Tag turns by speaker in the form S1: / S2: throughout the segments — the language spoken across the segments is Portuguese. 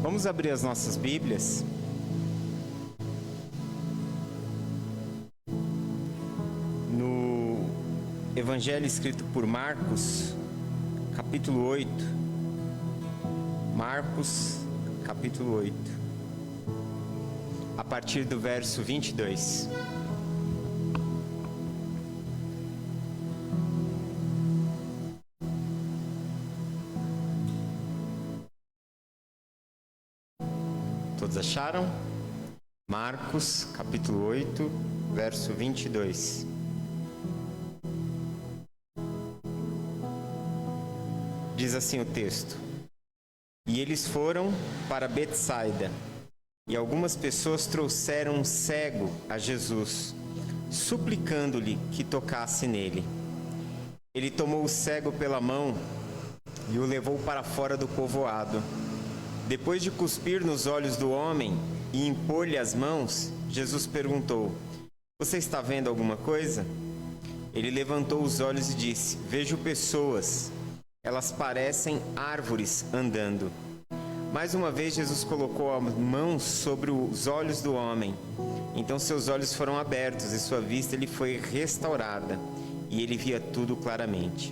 S1: Vamos abrir as nossas Bíblias no Evangelho escrito por Marcos, capítulo 8. Marcos, capítulo 8, a partir do verso 22. Todos acharam? Marcos, capítulo 8, verso 22. Diz assim o texto: E eles foram para Betsaida, e algumas pessoas trouxeram um cego a Jesus, suplicando-lhe que tocasse nele. Ele tomou o cego pela mão e o levou para fora do povoado. Depois de cuspir nos olhos do homem e impor-lhe as mãos, Jesus perguntou: Você está vendo alguma coisa? Ele levantou os olhos e disse: Vejo pessoas. Elas parecem árvores andando. Mais uma vez Jesus colocou as mãos sobre os olhos do homem. Então seus olhos foram abertos e sua vista lhe foi restaurada, e ele via tudo claramente.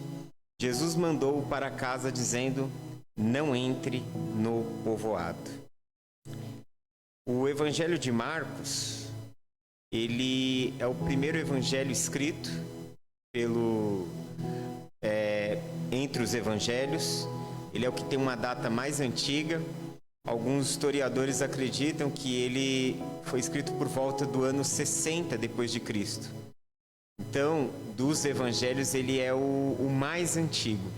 S1: Jesus mandou-o para casa dizendo: Não entre no povoado. O Evangelho de Marcos, ele é o primeiro evangelho escrito entre os evangelhos. Ele é o que tem uma data mais antiga. Alguns historiadores acreditam que ele foi escrito por volta do ano 60 depois de Cristo. Então, dos evangelhos, ele é o mais antigo.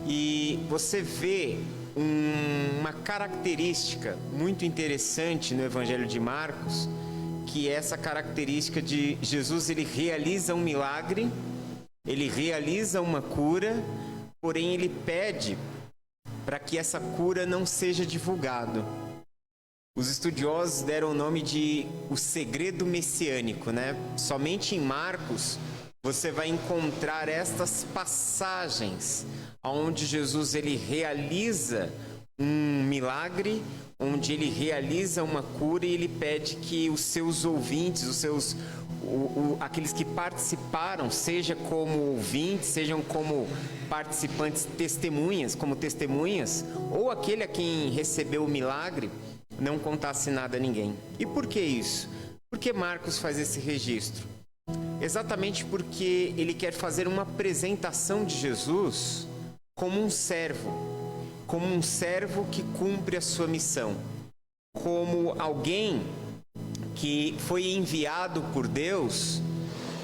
S1: E você vê uma característica muito interessante no Evangelho de Marcos, que é essa característica de Jesus. Ele realiza um milagre, ele realiza uma cura, porém ele pede para que essa cura não seja divulgada. Os estudiosos deram o nome de o segredo messiânico, né? Somente em Marcos você vai encontrar estas passagens onde Jesus ele realiza um milagre, onde ele realiza uma cura, e ele pede que os seus ouvintes, aqueles que participaram, seja como ouvintes, sejam como participantes, testemunhas, ou aquele a quem recebeu o milagre, não contasse nada a ninguém. E por que isso? Por que Marcos faz esse registro? Exatamente porque ele quer fazer uma apresentação de Jesus como um servo que cumpre a sua missão, como alguém que foi enviado por Deus,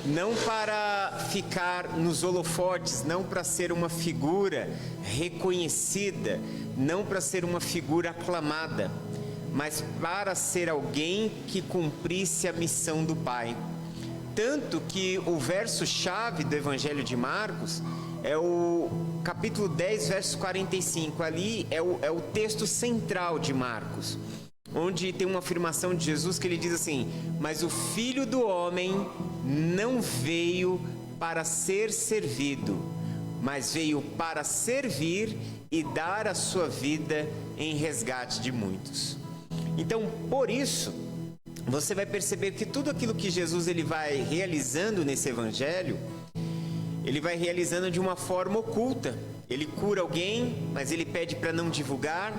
S1: não para ficar nos holofotes, não para ser uma figura reconhecida, não para ser uma figura aclamada, mas para ser alguém que cumprisse a missão do Pai. Tanto que o verso-chave do Evangelho de Marcos é o capítulo 10, verso 45. Ali é o texto central de Marcos, onde tem uma afirmação de Jesus que ele diz assim: Mas o Filho do Homem não veio para ser servido, mas veio para servir e dar a sua vida em resgate de muitos. Então, por isso, você vai perceber que tudo aquilo que Jesus ele vai realizando nesse evangelho, ele vai realizando de uma forma oculta. Ele cura alguém, mas ele pede para não divulgar.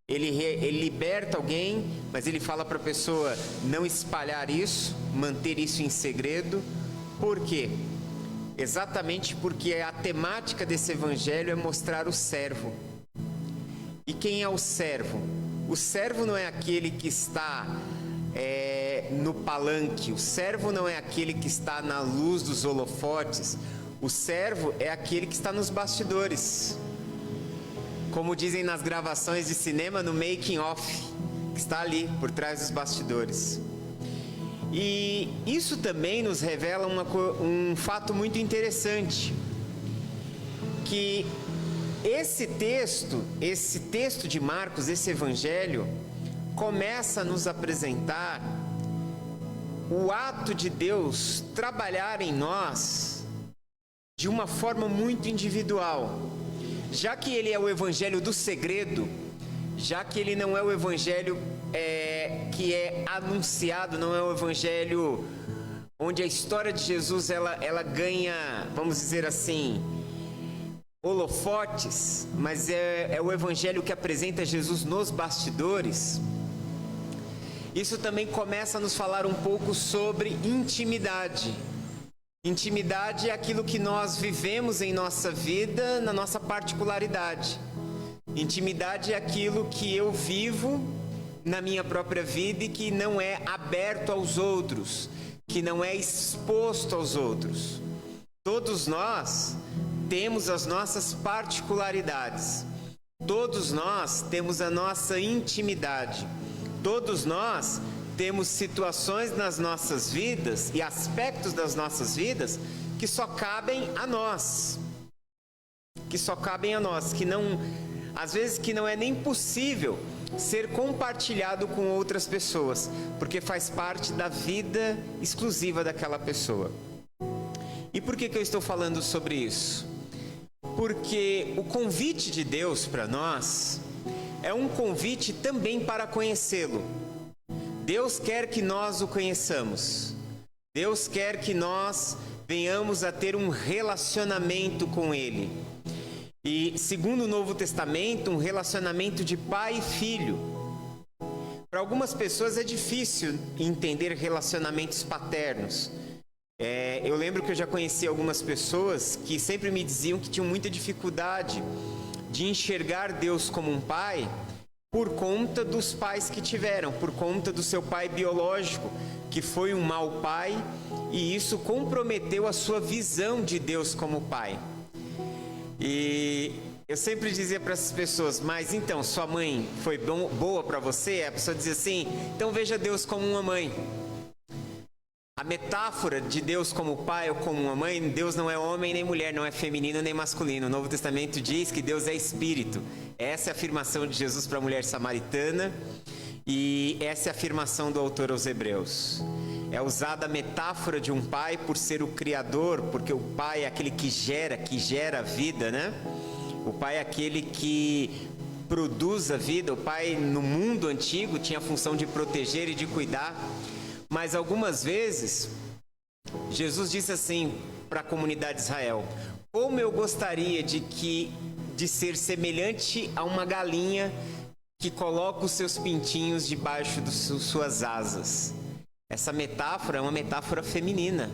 S1: Ele liberta alguém, mas ele fala para a pessoa não espalhar isso, manter isso em segredo. Por quê? Exatamente porque a temática desse evangelho é mostrar o servo. E quem é o servo? O servo não é aquele que está no palanque. O servo não é aquele que está na luz dos holofotes. O servo é aquele que está nos bastidores. Como dizem nas gravações de cinema, no making of, que está ali por trás dos bastidores. E isso também nos revela um fato muito interessante, que esse texto de Marcos, esse evangelho, começa a nos apresentar o ato de Deus trabalhar em nós de uma forma muito individual. Já que ele é o evangelho do segredo, já que ele não é o evangelho que é anunciado, não é o evangelho onde a história de Jesus ela ganha, vamos dizer assim, holofotes, mas é o evangelho que apresenta Jesus nos bastidores. Isso também começa a nos falar um pouco sobre intimidade. Intimidade é aquilo que nós vivemos em nossa vida, na nossa particularidade. Intimidade é aquilo que eu vivo na minha própria vida e que não é aberto aos outros, que não é exposto aos outros. Todos nós temos as nossas particularidades. Todos nós temos a nossa intimidade. Todos nós temos situações nas nossas vidas e aspectos das nossas vidas que só cabem a nós. Que só cabem a nós, que não, às vezes que não é nem possível ser compartilhado com outras pessoas, porque faz parte da vida exclusiva daquela pessoa. E por que eu estou falando sobre isso? Porque o convite de Deus para nós é um convite também para conhecê-lo. Deus quer que nós o conheçamos. Deus quer que nós venhamos a ter um relacionamento com Ele. E, segundo o Novo Testamento, um relacionamento de pai e filho. Para algumas pessoas é difícil entender relacionamentos paternos. Eu lembro que eu já conheci algumas pessoas que sempre me diziam que tinham muita dificuldade de enxergar Deus como um pai por conta dos pais que tiveram, por conta do seu pai biológico, que foi um mau pai, e isso comprometeu a sua visão de Deus como pai. E eu sempre dizia para essas pessoas, mas então, sua mãe foi boa para você? A pessoa dizia assim, então veja Deus como uma mãe. A metáfora de Deus como pai ou como uma mãe, Deus não é homem nem mulher, não é feminino nem masculino. O Novo Testamento diz que Deus é espírito. Essa é a afirmação de Jesus para a mulher samaritana e essa é a afirmação do autor aos Hebreus. É usada a metáfora de um pai por ser o criador, porque o pai é aquele que gera a vida, né? O pai é aquele que produz a vida. O pai no mundo antigo tinha a função de proteger e de cuidar. Mas algumas vezes, Jesus disse assim para a comunidade de Israel, como eu gostaria de ser semelhante a uma galinha que coloca os seus pintinhos debaixo das suas asas. Essa metáfora é uma metáfora feminina.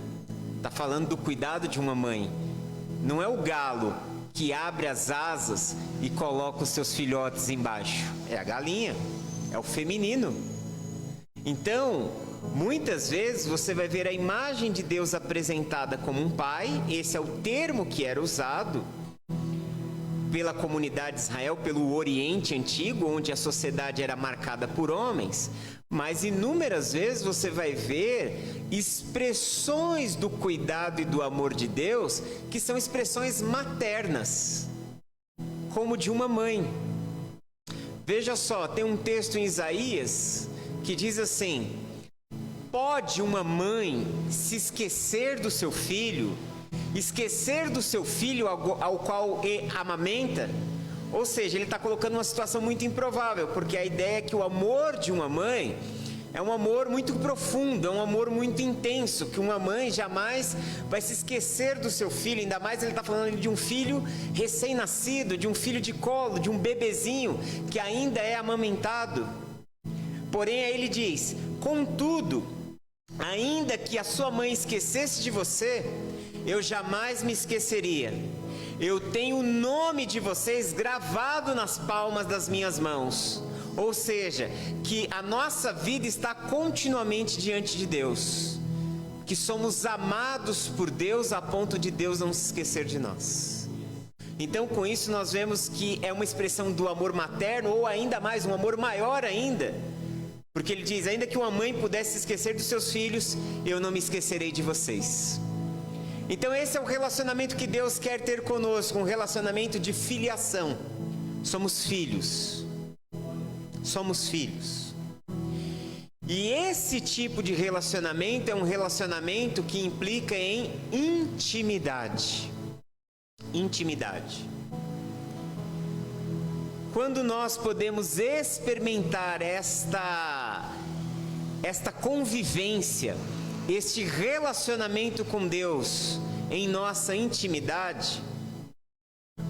S1: Está falando do cuidado de uma mãe. Não é o galo que abre as asas e coloca os seus filhotes embaixo. É a galinha, é o feminino. Então, muitas vezes você vai ver a imagem de Deus apresentada como um pai, esse é o termo que era usado pela comunidade de Israel, pelo Oriente Antigo, onde a sociedade era marcada por homens, mas inúmeras vezes você vai ver expressões do cuidado e do amor de Deus, que são expressões maternas, como de uma mãe. Veja só, tem um texto em Isaías que diz assim, pode uma mãe se esquecer do seu filho ao qual amamenta? Ou seja, ele está colocando uma situação muito improvável, porque a ideia é que o amor de uma mãe é um amor muito profundo, é um amor muito intenso, que uma mãe jamais vai se esquecer do seu filho, ainda mais ele está falando de um filho recém-nascido, de um filho de colo, de um bebezinho que ainda é amamentado. Porém, aí ele diz, contudo, ainda que a sua mãe esquecesse de você, eu jamais me esqueceria. Eu tenho o nome de vocês gravado nas palmas das minhas mãos. Ou seja, que a nossa vida está continuamente diante de Deus. Que somos amados por Deus a ponto de Deus não se esquecer de nós. Então, com isso, nós vemos que é uma expressão do amor materno, ou ainda mais, um amor maior ainda. Porque ele diz, ainda que uma mãe pudesse se esquecer dos seus filhos, eu não me esquecerei de vocês. Então esse é o relacionamento que Deus quer ter conosco, um relacionamento de filiação. Somos filhos. Somos filhos. E esse tipo de relacionamento é um relacionamento que implica em intimidade. Intimidade. quando nós podemos experimentar esta convivência, este relacionamento com Deus em nossa intimidade,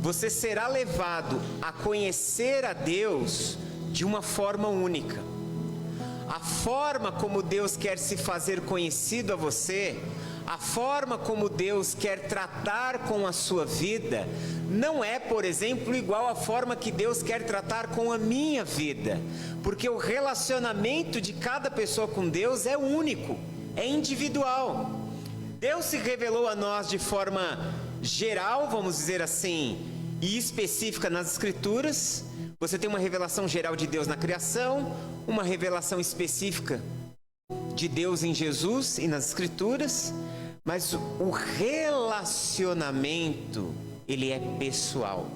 S1: você será levado a conhecer a Deus de uma forma única. A forma como Deus quer se fazer conhecido a você, a forma como Deus quer tratar com a sua vida, não é, por exemplo, igual à forma que Deus quer tratar com a minha vida, porque o relacionamento de cada pessoa com Deus é único, é individual. Deus se revelou a nós de forma geral, vamos dizer assim, e específica nas Escrituras. Você tem uma revelação geral de Deus na criação, uma revelação específica de Deus em Jesus e nas Escrituras, mas o relacionamento, ele é pessoal.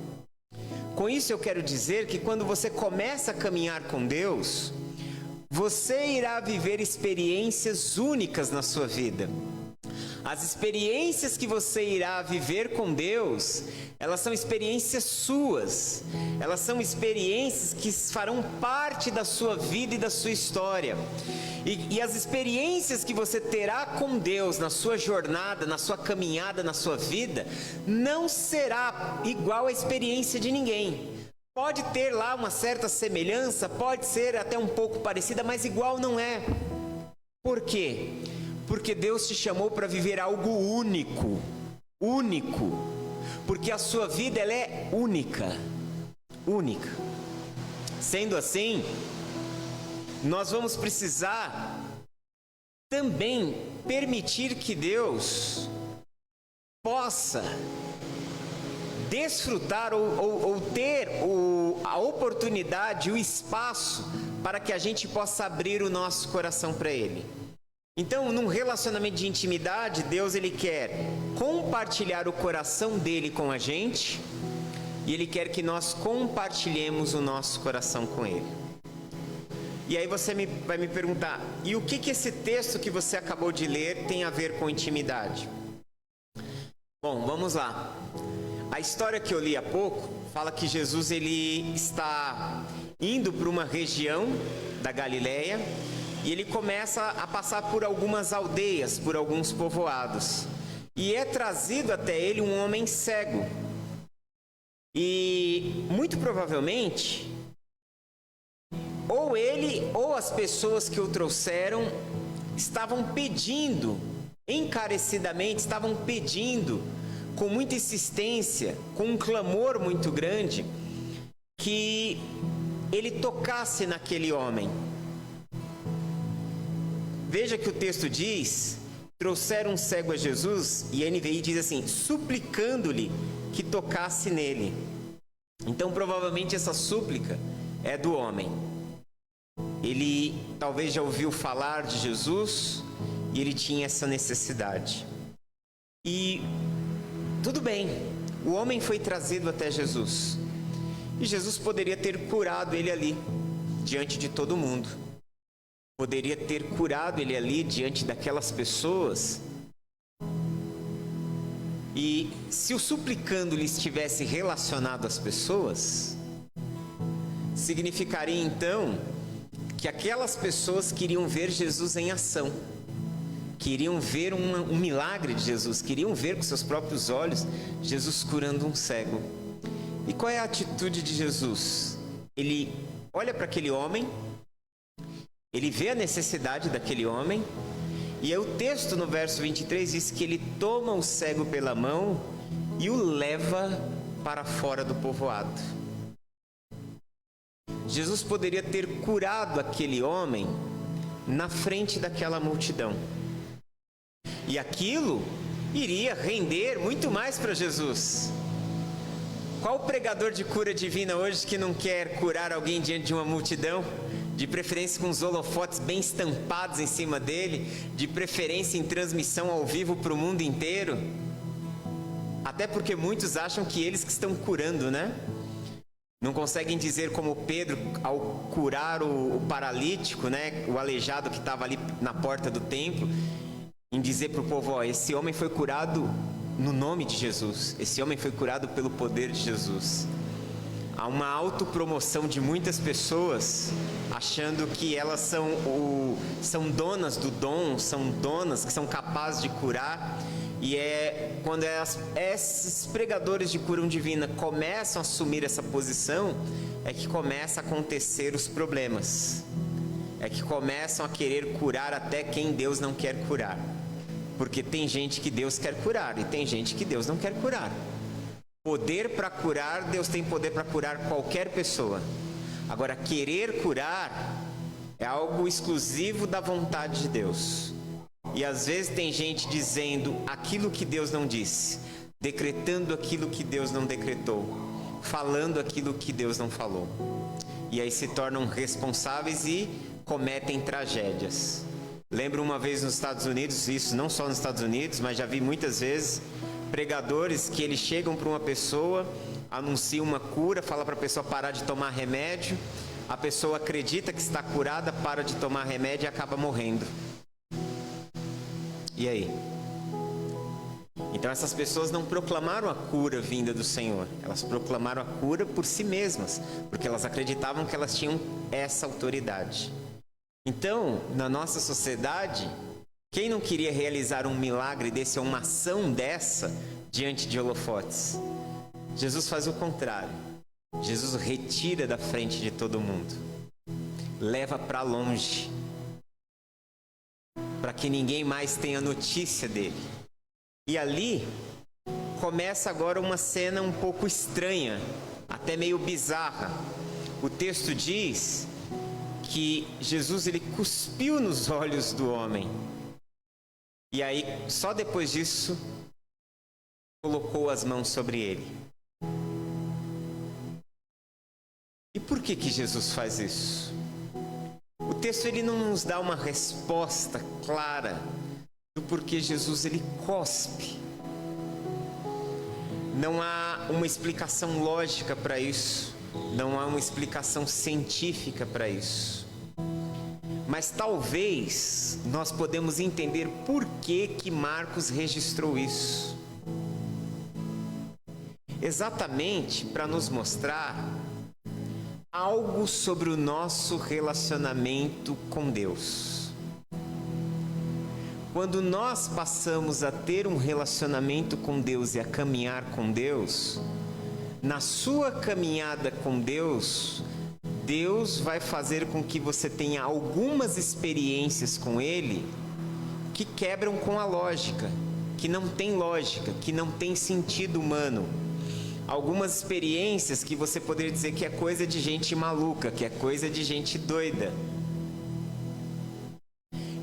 S1: Com isso eu quero dizer que quando você começa a caminhar com Deus, você irá viver experiências únicas na sua vida. As experiências que você irá viver com Deus, elas são experiências suas, elas são experiências que farão parte da sua vida e da sua história. E as experiências que você terá com Deus na sua jornada, na sua caminhada, na sua vida, não será igual à experiência de ninguém. Pode ter lá uma certa semelhança, pode ser até um pouco parecida, mas igual não é. Por quê? Porque Deus te chamou para viver algo único, porque a sua vida ela é única. Sendo assim, nós vamos precisar também permitir que Deus possa desfrutar ou ter a oportunidade, o espaço para que a gente possa abrir o nosso coração para Ele. Então, num relacionamento de intimidade, Deus ele quer compartilhar o coração dele com a gente e Ele quer que nós compartilhemos o nosso coração com Ele. E aí você vai me perguntar, e o que esse texto que você acabou de ler tem a ver com intimidade? Bom, vamos lá. A história que eu li há pouco fala que Jesus ele está indo para uma região da Galileia e ele começa a passar por algumas aldeias, por alguns povoados. E é trazido até ele um homem cego. E muito provavelmente, ou ele ou as pessoas que o trouxeram estavam pedindo, encarecidamente, estavam pedindo com muita insistência, com um clamor muito grande, que ele tocasse naquele homem. Veja que o texto diz, trouxeram um cego a Jesus, e a NVI diz assim, suplicando-lhe que tocasse nele. Então provavelmente essa súplica é do homem. Ele talvez já ouviu falar de Jesus, e ele tinha essa necessidade. E tudo bem, o homem foi trazido até Jesus. E Jesus poderia ter curado ele ali, diante de todo mundo. Poderia ter curado ele ali, diante daquelas pessoas. E se o suplicando lhe estivesse relacionado às pessoas, significaria então que aquelas pessoas queriam ver Jesus em ação. Queriam ver um milagre de Jesus, queriam ver com seus próprios olhos Jesus curando um cego. E qual é a atitude de Jesus? Ele olha para aquele homem, ele vê a necessidade daquele homem, e aí o texto no verso 23 diz que ele toma o cego pela mão e o leva para fora do povoado. Jesus poderia ter curado aquele homem na frente daquela multidão. E aquilo iria render muito mais para Jesus. Qual pregador de cura divina hoje que não quer curar alguém diante de uma multidão? De preferência com os holofotes bem estampados em cima dele, de preferência em transmissão ao vivo para o mundo inteiro. Até porque muitos acham que eles que estão curando, né? Não conseguem dizer como Pedro, ao curar o paralítico, né? O aleijado que estava ali na porta do templo, em dizer para o povo, ó, esse homem foi curado no nome de Jesus. Esse homem foi curado pelo poder de Jesus. Há uma autopromoção de muitas pessoas, achando que elas são donas do dom, são donas que são capazes de curar. E é quando esses pregadores de cura divina começam a assumir essa posição, é que começa a acontecer os problemas. É que começam a querer curar até quem Deus não quer curar. Porque tem gente que Deus quer curar e tem gente que Deus não quer curar. Poder para curar, Deus tem poder para curar qualquer pessoa. Agora, querer curar é algo exclusivo da vontade de Deus. E às vezes tem gente dizendo aquilo que Deus não disse, decretando aquilo que Deus não decretou, falando aquilo que Deus não falou. E aí se tornam responsáveis e cometem tragédias. Lembro uma vez nos Estados Unidos, isso não só nos Estados Unidos, mas já vi muitas vezes, pregadores que eles chegam para uma pessoa, anunciam uma cura, fala para a pessoa parar de tomar remédio, a pessoa acredita que está curada, para de tomar remédio e acaba morrendo. E aí? Então essas pessoas não proclamaram a cura vinda do Senhor, elas proclamaram a cura por si mesmas, porque elas acreditavam que elas tinham essa autoridade. Então, na nossa sociedade, quem não queria realizar um milagre desse ou uma ação dessa diante de holofotes? Jesus faz o contrário. Jesus retira da frente de todo mundo. Leva para longe. Para que ninguém mais tenha notícia dele. E ali começa agora uma cena um pouco estranha, até meio bizarra. O texto diz que Jesus ele cuspiu nos olhos do homem. E aí, só depois disso, colocou as mãos sobre ele. E por que Jesus faz isso? O texto ele não nos dá uma resposta clara do porquê Jesus ele cospe. Não há uma explicação lógica para isso. Não há uma explicação científica para isso. Mas talvez nós podemos entender por que Marcos registrou isso. Exatamente para nos mostrar algo sobre o nosso relacionamento com Deus. Quando nós passamos a ter um relacionamento com Deus e a caminhar com Deus, na sua caminhada com Deus, Deus vai fazer com que você tenha algumas experiências com Ele que quebram com a lógica, que não tem lógica, que não tem sentido humano. Algumas experiências que você poderia dizer que é coisa de gente maluca, que é coisa de gente doida.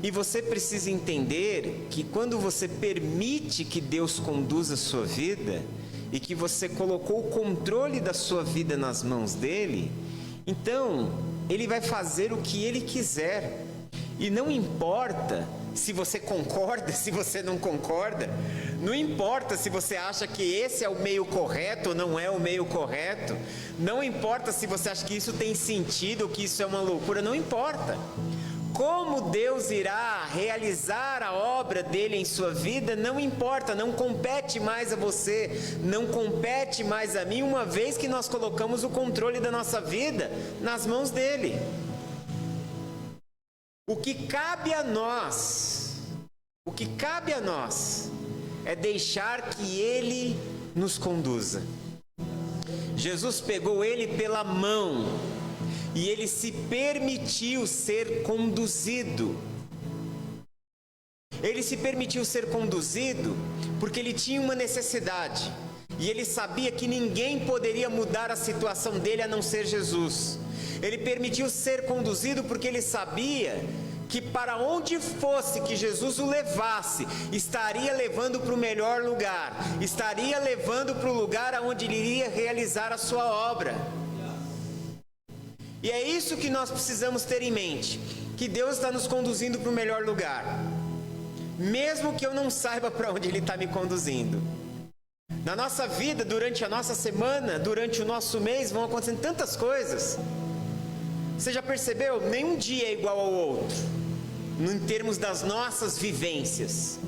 S1: E você precisa entender que quando você permite que Deus conduza a sua vida e que você colocou o controle da sua vida nas mãos dele, então ele vai fazer o que ele quiser. E não importa se você concorda, se você não concorda, não importa se você acha que esse é o meio correto ou não é o meio correto, não importa se você acha que isso tem sentido ou que isso é uma loucura, não importa. Como Deus irá realizar a obra dele em sua vida, não importa, não compete mais a você, não compete mais a mim, uma vez que nós colocamos o controle da nossa vida nas mãos dele. O que cabe a nós é deixar que ele nos conduza. Jesus pegou ele pela mão e ele se permitiu ser conduzido. Ele se permitiu ser conduzido porque ele tinha uma necessidade. E ele sabia que ninguém poderia mudar a situação dele a não ser Jesus. Ele permitiu ser conduzido porque ele sabia que para onde fosse que Jesus o levasse, estaria levando para o melhor lugar. Estaria levando para o lugar onde ele iria realizar a sua obra. E é isso que nós precisamos ter em mente, que Deus está nos conduzindo para o melhor lugar, mesmo que eu não saiba para onde Ele está me conduzindo. Na nossa vida, durante a nossa semana, durante o nosso mês, vão acontecendo tantas coisas. Você já percebeu? Nenhum dia é igual ao outro, em termos das nossas vivências.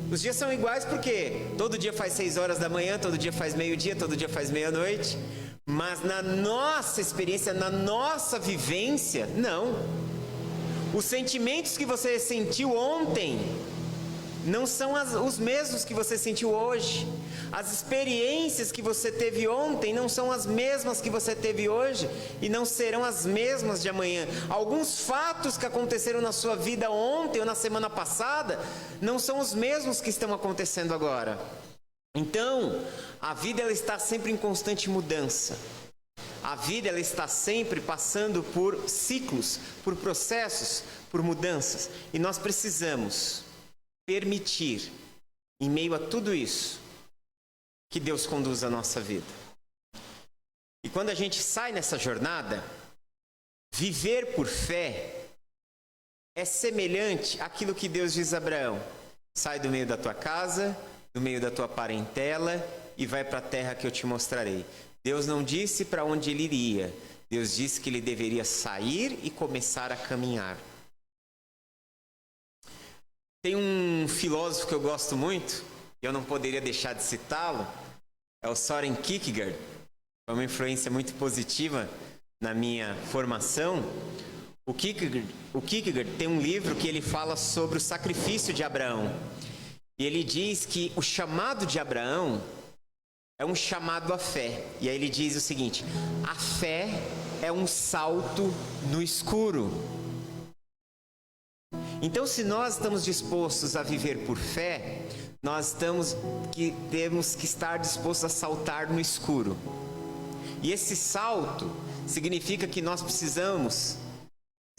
S1: Os dias são iguais porque todo dia faz 6 horas da manhã, todo dia faz meio-dia, todo dia faz meia-noite. Mas na nossa experiência, na nossa vivência, não. Os sentimentos que você sentiu ontem não são os mesmos que você sentiu hoje. As experiências que você teve ontem não são as mesmas que você teve hoje e não serão as mesmas de amanhã. Alguns fatos que aconteceram na sua vida ontem ou na semana passada não são os mesmos que estão acontecendo agora. Então, a vida ela está sempre em constante mudança. A vida ela está sempre passando por ciclos, por processos, por mudanças. E nós precisamos permitir, em meio a tudo isso, que Deus conduza a nossa vida. E quando a gente sai nessa jornada, viver por fé é semelhante àquilo que Deus diz a Abraão: sai do meio da tua casa, do meio da tua parentela e vai para a terra que eu te mostrarei. Deus não disse para onde ele iria. Deus disse que ele deveria sair e começar a caminhar. Tem um filósofo que eu gosto muito, e eu não poderia deixar de citá-lo, é o Søren Kierkegaard. Foi uma influência muito positiva na minha formação. O Kierkegaard tem um livro que ele fala sobre o sacrifício de Abraão. E ele diz que o chamado de Abraão é um chamado à fé. E aí ele diz o seguinte: a fé é um salto no escuro. Então, se nós estamos dispostos a viver por fé, nós temos que estar dispostos a saltar no escuro. E esse salto significa que nós precisamos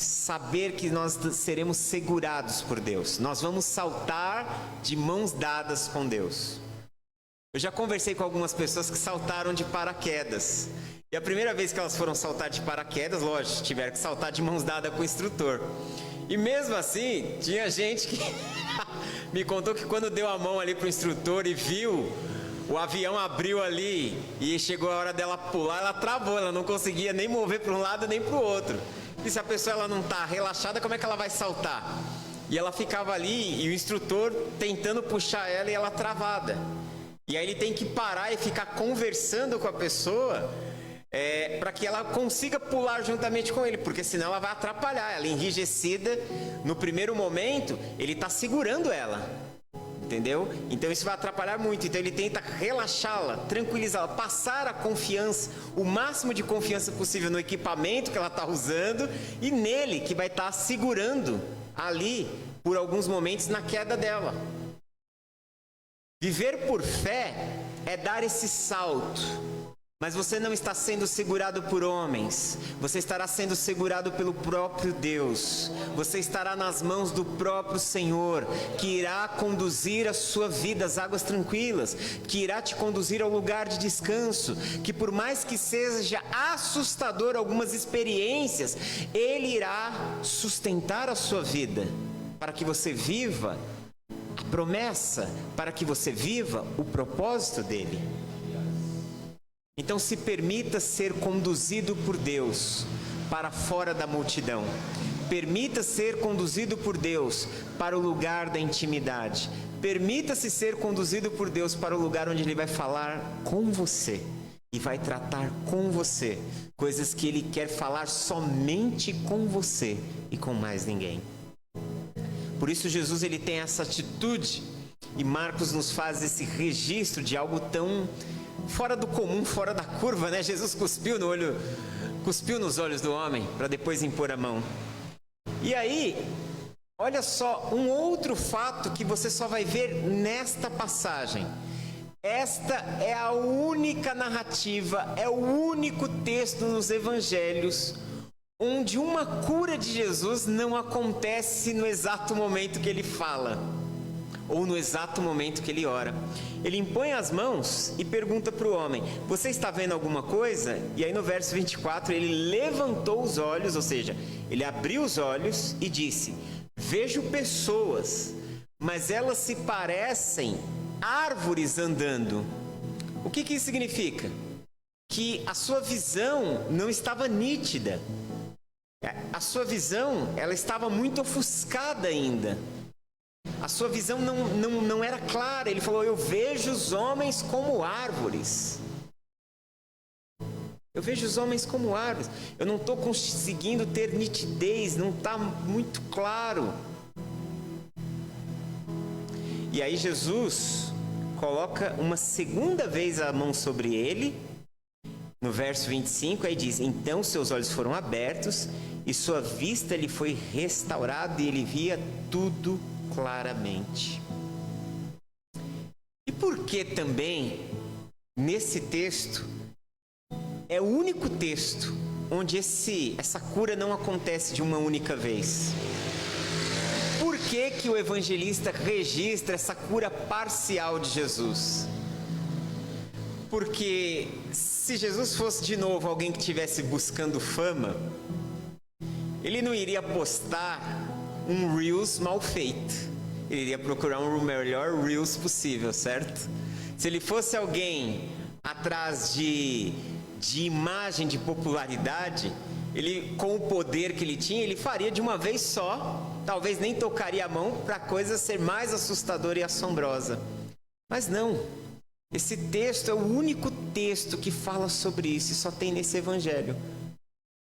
S1: saber que nós seremos segurados por Deus. Nós vamos saltar de mãos dadas com Deus. Eu já conversei com algumas pessoas que saltaram de paraquedas. E a primeira vez que elas foram saltar de paraquedas, lógico, tiveram que saltar de mãos dadas com o instrutor. E mesmo assim, tinha gente que me contou que quando deu a mão ali para o instrutor e viu, o avião abriu ali e chegou a hora dela pular, ela travou, ela não conseguia nem mover para um lado nem para o outro. E se a pessoa ela não está relaxada, como é que ela vai saltar? E ela ficava ali e o instrutor tentando puxar ela e ela travada. E aí ele tem que parar e ficar conversando com a pessoa para que ela consiga pular juntamente com ele, porque senão ela vai atrapalhar. Ela enrijecida, no primeiro momento, ele está segurando ela, entendeu? Então isso vai atrapalhar muito. Então ele tenta relaxá-la, tranquilizá-la, passar a confiança, o máximo de confiança possível no equipamento que ela está usando e nele, que vai estar segurando ali por alguns momentos na queda dela. Viver por fé é dar esse salto, mas você não está sendo segurado por homens, você estará sendo segurado pelo próprio Deus, você estará nas mãos do próprio Senhor, que irá conduzir a sua vida às águas tranquilas, que irá te conduzir ao lugar de descanso, que por mais que seja assustador algumas experiências, Ele irá sustentar a sua vida, para que você viva a promessa, para que você viva o propósito dele. Então se permita ser conduzido por Deus para fora da multidão. Permita ser conduzido por Deus para o lugar da intimidade. Permita-se ser conduzido por Deus para o lugar onde Ele vai falar com você e vai tratar com você coisas que Ele quer falar somente com você e com mais ninguém. Por isso Jesus ele tem essa atitude e Marcos nos faz esse registro de algo tão fora do comum, fora da curva, né? Jesus cuspiu nos olhos do homem para depois impor a mão. E aí, olha só, um outro fato que você só vai ver nesta passagem. Esta é a única narrativa, é o único texto nos evangelhos onde uma cura de Jesus não acontece no exato momento que ele fala, ou no exato momento que ele ora. Ele impõe as mãos e pergunta para o homem: você está vendo alguma coisa? E aí no verso 24 ele levantou os olhos, ou seja, ele abriu os olhos e disse: vejo pessoas, mas elas se parecem árvores andando. O que isso significa? Que a sua visão não estava nítida. A sua visão, ela estava muito ofuscada ainda. A sua visão não era clara. Ele falou: eu vejo os homens como árvores. Eu vejo os homens como árvores. Eu não estou conseguindo ter nitidez, não está muito claro. E aí Jesus coloca uma segunda vez a mão sobre ele. No verso 25, aí diz: então seus olhos foram abertos e sua vista lhe foi restaurada e ele via tudo claramente. E por que também, nesse texto, é o único texto onde essa cura não acontece de uma única vez? Por que que o evangelista registra essa cura parcial de Jesus? Porque se Jesus fosse de novo alguém que estivesse buscando fama, ele não iria postar um Reels mal feito. Ele iria procurar um melhor Reels possível, certo? Se ele fosse alguém atrás de imagem, de popularidade, ele, com o poder que ele tinha, ele faria de uma vez só, talvez nem tocaria a mão para a coisa ser mais assustadora e assombrosa. Mas não, esse texto é o único texto que fala sobre isso e só tem nesse evangelho.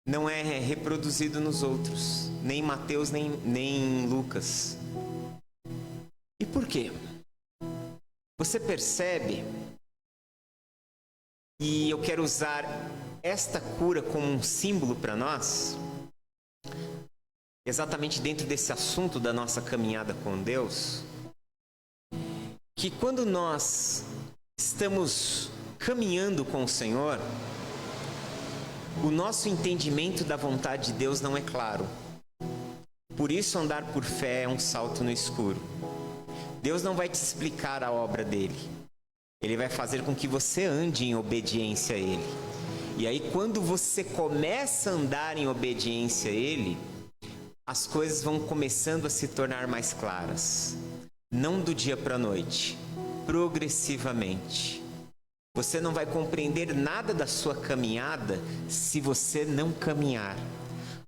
S1: Não é reproduzido nos outros, nem em Mateus, nem em Lucas. E por quê? Você percebe? E eu quero usar esta cura como um símbolo para nós, exatamente dentro desse assunto da nossa caminhada com Deus, que quando nós estamos caminhando com o Senhor, o nosso entendimento da vontade de Deus não é claro. Por isso, andar por fé é um salto no escuro. Deus não vai te explicar a obra dele. Ele vai fazer com que você ande em obediência a ele. E aí, quando você começa a andar em obediência a ele, as coisas vão começando a se tornar mais claras. Não do dia para a noite, progressivamente. Você não vai compreender nada da sua caminhada se você não caminhar.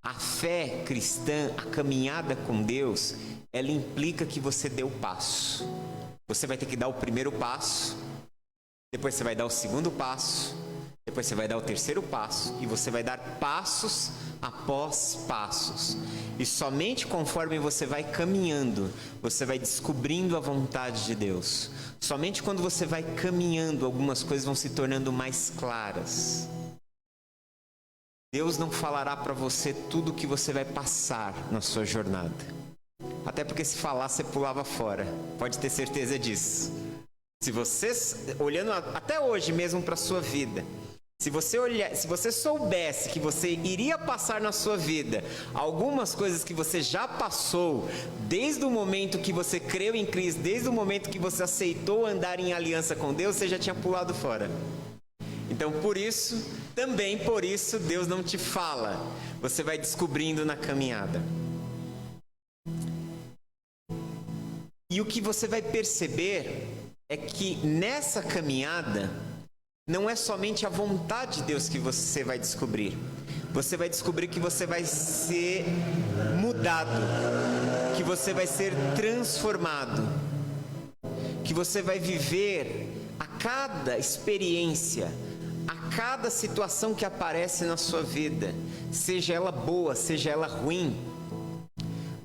S1: A fé cristã, a caminhada com Deus, ela implica que você dê o passo. Você vai ter que dar o primeiro passo, depois você vai dar o segundo passo, depois você vai dar o terceiro passo, e você vai dar passos após passos. E somente conforme você vai caminhando, você vai descobrindo a vontade de Deus. Somente quando você vai caminhando, algumas coisas vão se tornando mais claras. Deus não falará para você tudo o que você vai passar na sua jornada. Até porque se falar, você pulava fora. Pode ter certeza disso. Se você, olhando até hoje mesmo para a sua vida, se você soubesse que você iria passar na sua vida algumas coisas que você já passou, desde o momento que você creu em Cristo, desde o momento que você aceitou andar em aliança com Deus, você já tinha pulado fora. Então, também por isso, Deus não te fala. Você vai descobrindo na caminhada. E o que você vai perceber é que nessa caminhada, não é somente a vontade de Deus que você vai descobrir. Você vai descobrir que você vai ser mudado, que você vai ser transformado, que você vai viver a cada experiência, a cada situação que aparece na sua vida, seja ela boa, seja ela ruim,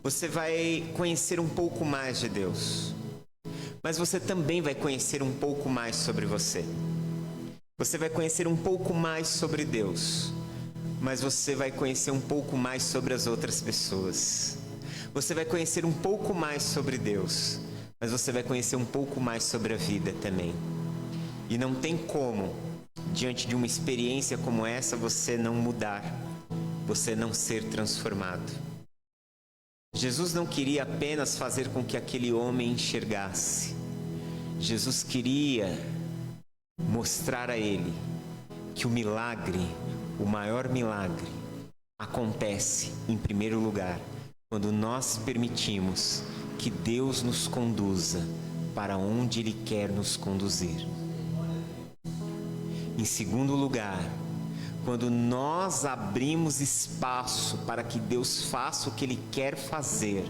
S1: você vai conhecer um pouco mais de Deus. Mas você também vai conhecer um pouco mais sobre você. Você vai conhecer um pouco mais sobre Deus, mas você vai conhecer um pouco mais sobre as outras pessoas. Você vai conhecer um pouco mais sobre Deus, mas você vai conhecer um pouco mais sobre a vida também. E não tem como, diante de uma experiência como essa, você não mudar, você não ser transformado. Jesus não queria apenas fazer com que aquele homem enxergasse. Jesus queria mostrar a ele que o milagre, o maior milagre, acontece em primeiro lugar quando nós permitimos que Deus nos conduza para onde Ele quer nos conduzir. Em segundo lugar, quando nós abrimos espaço para que Deus faça o que Ele quer fazer,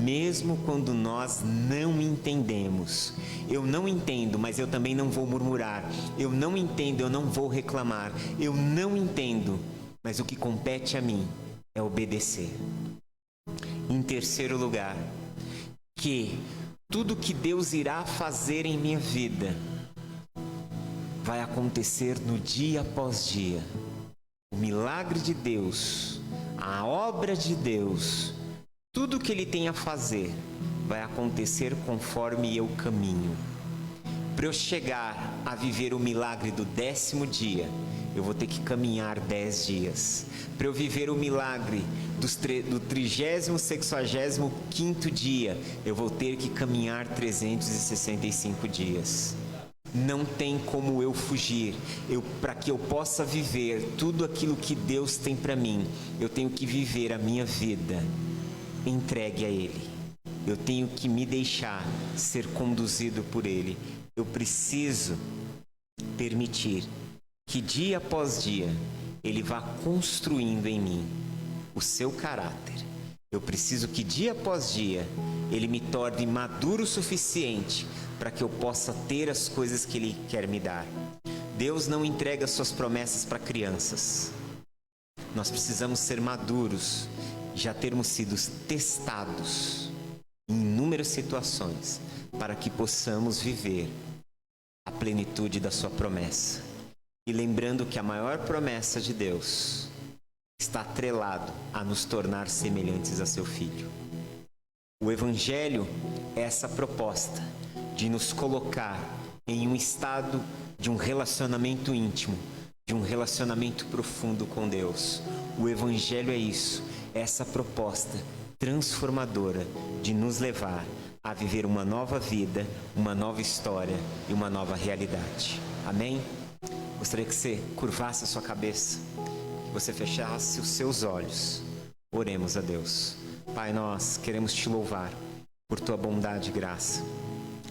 S1: mesmo quando nós não entendemos. Eu não entendo, mas eu também não vou murmurar. Eu não entendo, eu não vou reclamar. Eu não entendo, mas o que compete a mim é obedecer. Em terceiro lugar, que tudo que Deus irá fazer em minha vida vai acontecer no dia após dia. O milagre de Deus, a obra de Deus, tudo que Ele tem a fazer vai acontecer conforme eu caminho. Para eu chegar a viver o milagre do 10º dia, eu vou ter que caminhar 10 dias. Para eu viver o milagre do 30º, 65º dia, eu vou ter que caminhar 365 dias. Não tem como eu fugir. Para que eu possa viver tudo aquilo que Deus tem para mim, eu tenho que viver a minha vida entregue a Ele. Eu tenho que me deixar ser conduzido por Ele. Eu preciso permitir que dia após dia Ele vá construindo em mim o seu caráter. Eu preciso que dia após dia Ele me torne maduro o suficiente para que eu possa ter as coisas que Ele quer me dar. Deus não entrega suas promessas para crianças. Nós precisamos ser maduros, já termos sido testados em inúmeras situações, para que possamos viver a plenitude da sua promessa. E lembrando que a maior promessa de Deus está atrelado a nos tornar semelhantes a seu Filho. O Evangelho é essa proposta de nos colocar em um estado de um relacionamento íntimo, de um relacionamento profundo com Deus. O Evangelho é isso, essa proposta transformadora de nos levar a viver uma nova vida, uma nova história e uma nova realidade. Amém? Gostaria que você curvasse a sua cabeça, que você fechasse os seus olhos. Oremos a Deus. Pai, nós queremos te louvar por tua bondade e graça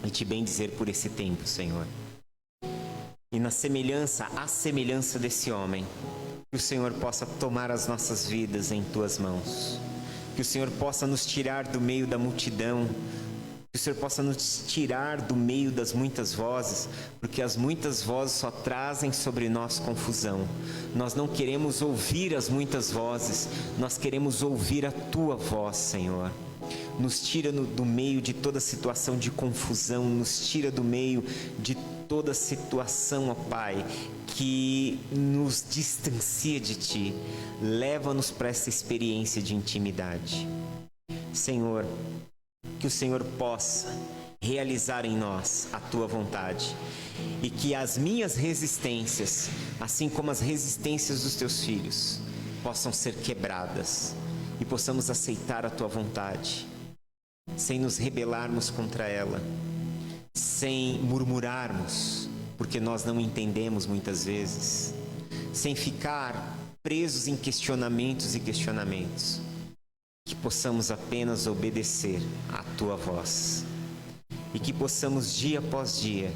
S1: e te bendizer por esse tempo, Senhor. E à semelhança desse homem, que o Senhor possa tomar as nossas vidas em tuas mãos. Que o Senhor possa nos tirar do meio da multidão. Que o Senhor possa nos tirar do meio das muitas vozes, porque as muitas vozes só trazem sobre nós confusão. Nós não queremos ouvir as muitas vozes, nós queremos ouvir a tua voz, Senhor. Nos tira do meio de toda situação de confusão, nos tira do meio de toda situação, ó Pai, que nos distancia de Ti. Leva-nos para essa experiência de intimidade. Senhor, que o Senhor possa realizar em nós a Tua vontade e que as minhas resistências, assim como as resistências dos Teus filhos, possam ser quebradas e possamos aceitar a Tua vontade, sem nos rebelarmos contra ela, sem murmurarmos, porque nós não entendemos muitas vezes, sem ficar presos em questionamentos e questionamentos, que possamos apenas obedecer à Tua voz e que possamos dia após dia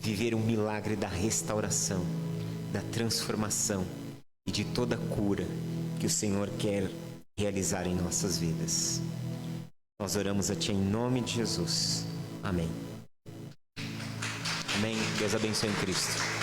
S1: viver um milagre da restauração, da transformação e de toda a cura que o Senhor quer realizar em nossas vidas. Nós oramos a Ti em nome de Jesus. Amém. Amém. Deus abençoe em Cristo.